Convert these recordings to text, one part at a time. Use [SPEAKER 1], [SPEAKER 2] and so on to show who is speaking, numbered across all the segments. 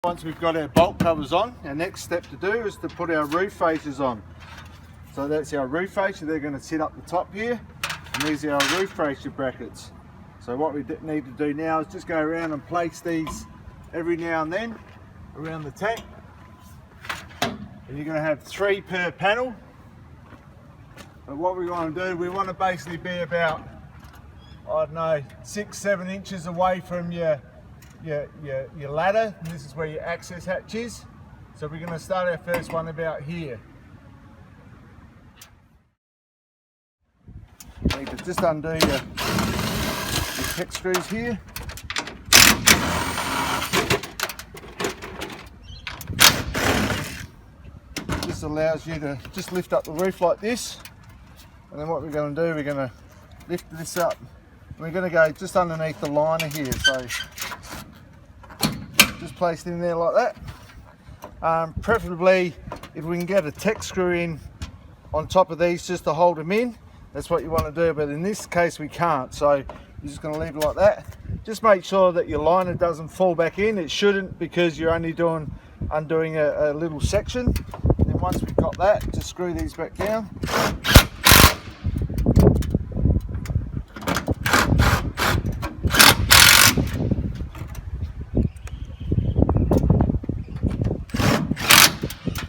[SPEAKER 1] Once we've got our bolt covers on, our next step to do is to put our roof fascias on. So that's our roof fascia, they're going to sit up the top here, and these are our roof fascia brackets. So what we need to do now is just go around and place these every now and then around the tank. And you're going to have 3 per panel. But what we want to do, we want to basically be about, I don't know, 6-7 inches away from your ladder. And this is where your access hatch is. So we're going to start our first one about here. You need to just undo your hex screws here. This allows you to just lift up the roof like this. And then what we're going to do, we're going to lift this up. And we're going to go just underneath the liner here. So just placed in there like that. Preferably if we can get a Tek screw in on top of these just to hold them in, that's what you want to do, but in this case we can't, so you're just going to leave it like that. Just make sure that your liner doesn't fall back in. It shouldn't, because you're only undoing a little section. And then once we've got that, just screw these back down.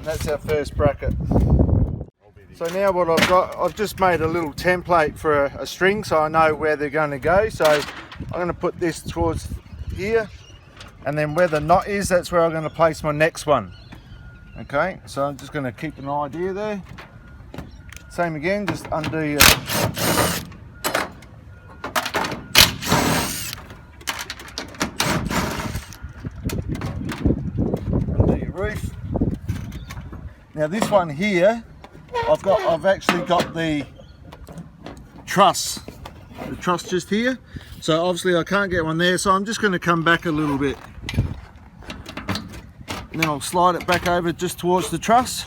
[SPEAKER 1] That's our first bracket. So now what I've got, I've just made a little template for a string so I know where they're going to go. So I'm going to put this towards here, and then where the knot is, that's where I'm going to place my next one. Okay, so I'm just going to keep an idea there. Same again, just undo your roof. Now this one here, I've actually got the truss just here. So obviously I can't get one there, so I'm just going to come back a little bit. And then I'll slide it back over just towards the truss.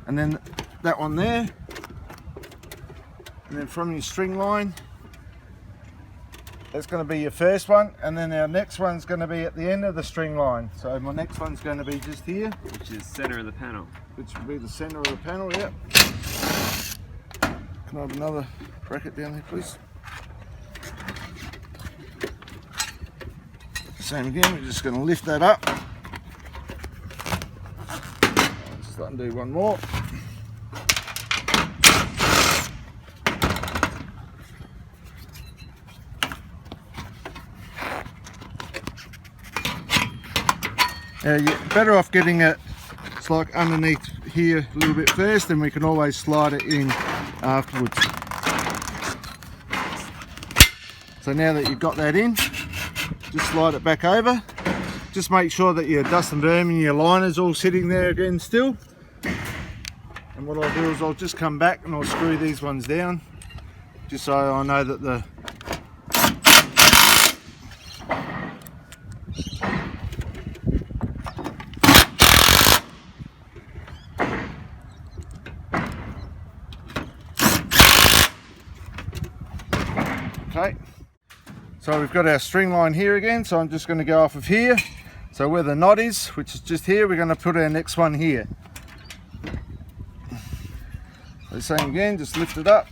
[SPEAKER 1] And then that one there. And then from your string line, that's going to be your first one, and then our next one's going to be at the end of the string line. So my next one's going to be just here,
[SPEAKER 2] which is center of the panel.
[SPEAKER 1] Which will be the center of the panel. Yeah. Can I have another bracket down there, please? Same again. We're just going to lift that up. Just undo one more. You're better off getting it, it's like underneath here a little bit first, and we can always slide it in afterwards. So now that you've got that in, just slide it back over. Just make sure that your dust and vermin and your liner's all sitting there again still. And what I'll do is I'll just come back and I'll screw these ones down, just so I know that the Okay, so we've got our string line here again, so I'm just going to go off of here. So where the knot is, which is just here, we're going to put our next one here. So same again, just lift it up.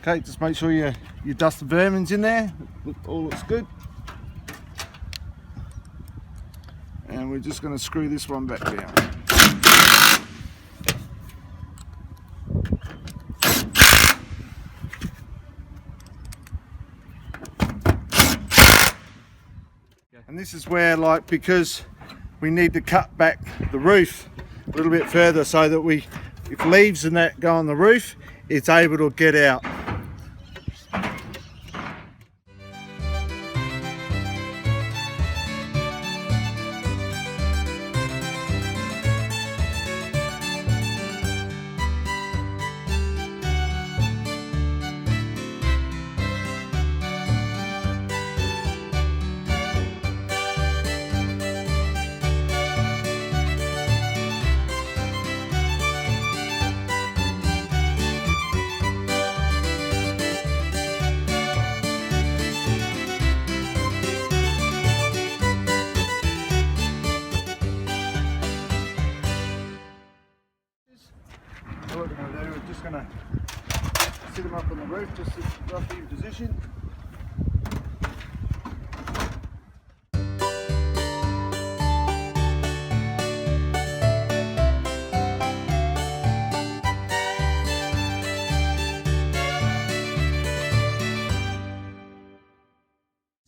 [SPEAKER 1] Okay, just make sure your dust and vermin's in there, all looks good. And we're just going to screw this one back down. And this is where, like, because we need to cut back the roof a little bit further so that if leaves and that go on the roof, it's able to get out. going to sit them up on the roof, just roughly in position.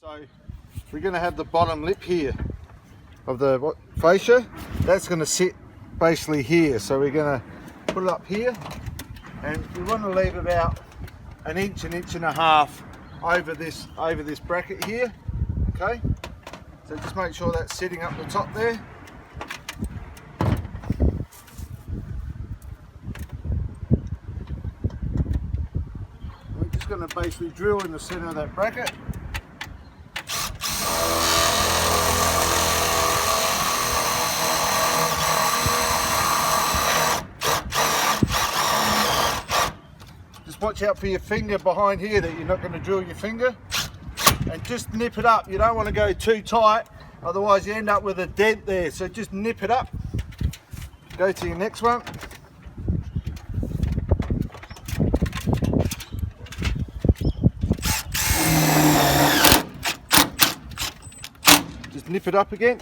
[SPEAKER 1] So we're going to have the bottom lip here of the fascia. That's going to sit basically here. So we're going to put it up here, and we want to leave about an inch and a half over this bracket here. Okay. So just make sure that's sitting up the top there. We're just going to basically drill in the center of that bracket. Watch out for your finger behind here, that you're not going to drill your finger, and just nip it up. You don't want to go too tight, otherwise you end up with a dent there. So just nip it up. Go to your next one. Just nip it up again.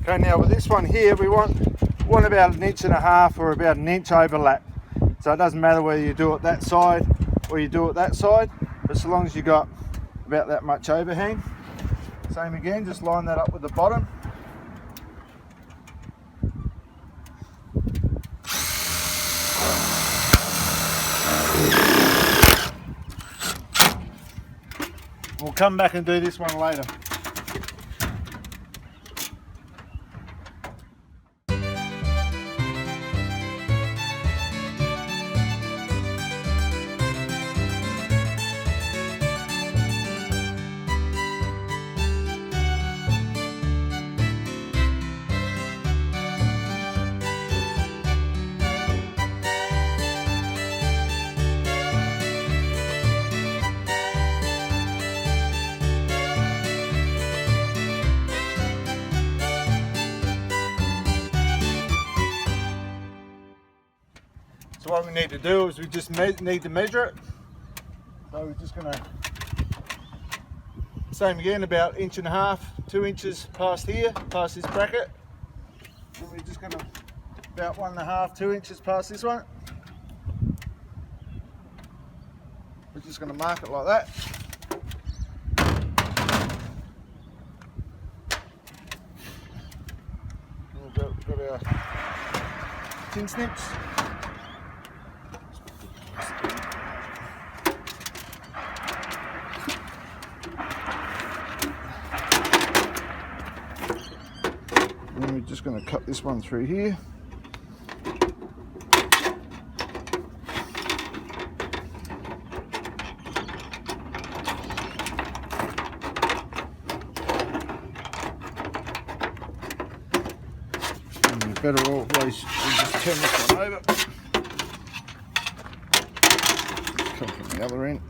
[SPEAKER 1] Okay, now with this one here, we want about an inch and a half or about an inch overlap. So it doesn't matter whether you do it that side or you do it that side, but so long as you got about that much overhang. Same again, just line that up with the bottom. We'll come back and do this one later. So what we need to do is we just need to measure it. So we're just going to, same again, about inch and a half, 2 inches past here, past this bracket. And we're just going to, about 1.5, 2 inches past this one. We're just going to mark it like that. And we've got our tin snips. And we're just going to cut this one through here. And you better always just turn this one over. Come from the other end.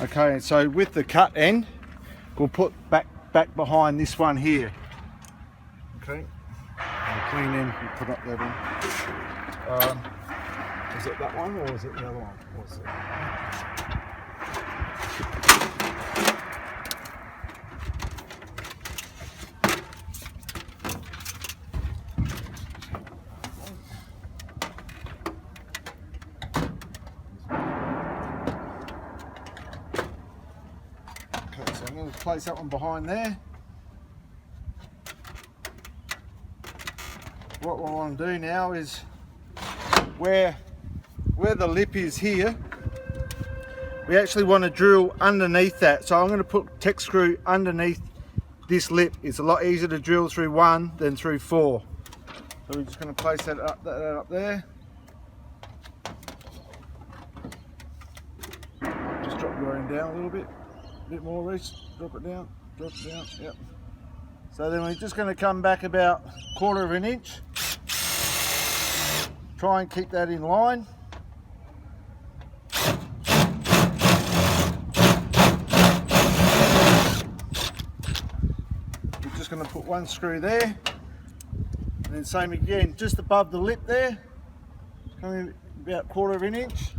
[SPEAKER 1] Okay, so with the cut end, we'll put back behind this one here. Okay, and the clean end, we'll put up that one. Is it that one or is it the other one? What's it? So I'm going to place that one behind there. What we want to do now is where the lip is here, we actually want to drill underneath that. So I'm going to put tech screw underneath this lip. It's a lot easier to drill through 1 than through 4. So we're just going to place that up there. down a little bit. A bit more, Reese. Drop it down. Drop it down. Yep. So then we're just going to come back about 1/4 of an inch. Try and keep that in line. We're just going to put one screw there. And then same again, just above the lip there. Coming about 1/4 of an inch.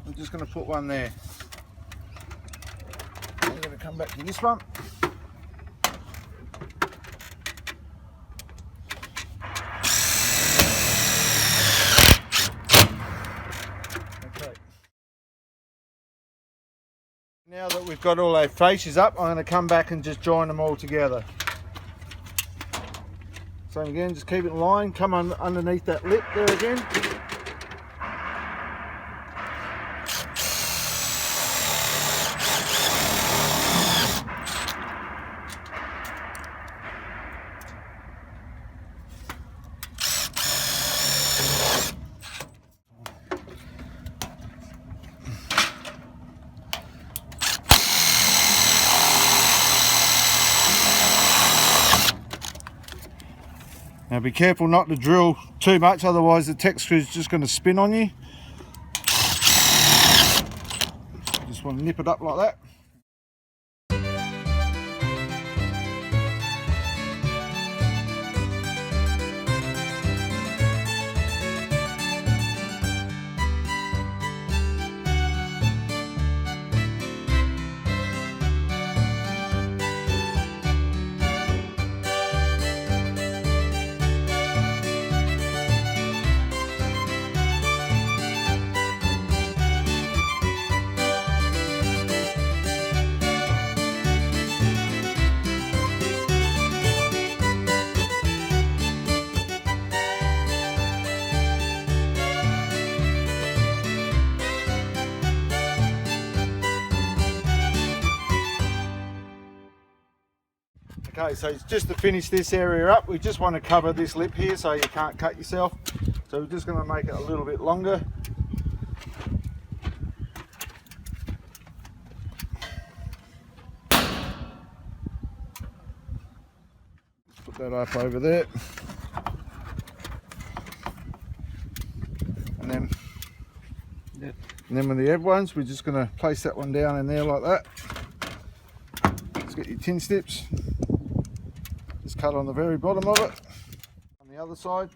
[SPEAKER 1] I'm just going to put one there. I'm going to come back to this one. Okay. Now that we've got all our fascias up, I'm going to come back and just join them all together. So again, just keep it in line, come on underneath that lip there again. Now be careful not to drill too much, otherwise the tech screw is just going to spin on you. Just want to nip it up like that. Okay, so just to finish this area up, we just want to cover this lip here so you can't cut yourself. So we're just going to make it a little bit longer. Put that up over there. And then with the ebb ones, we're just going to place that one down in there like that. Let's get your tin snips. Cut on the very bottom of it. On the other side,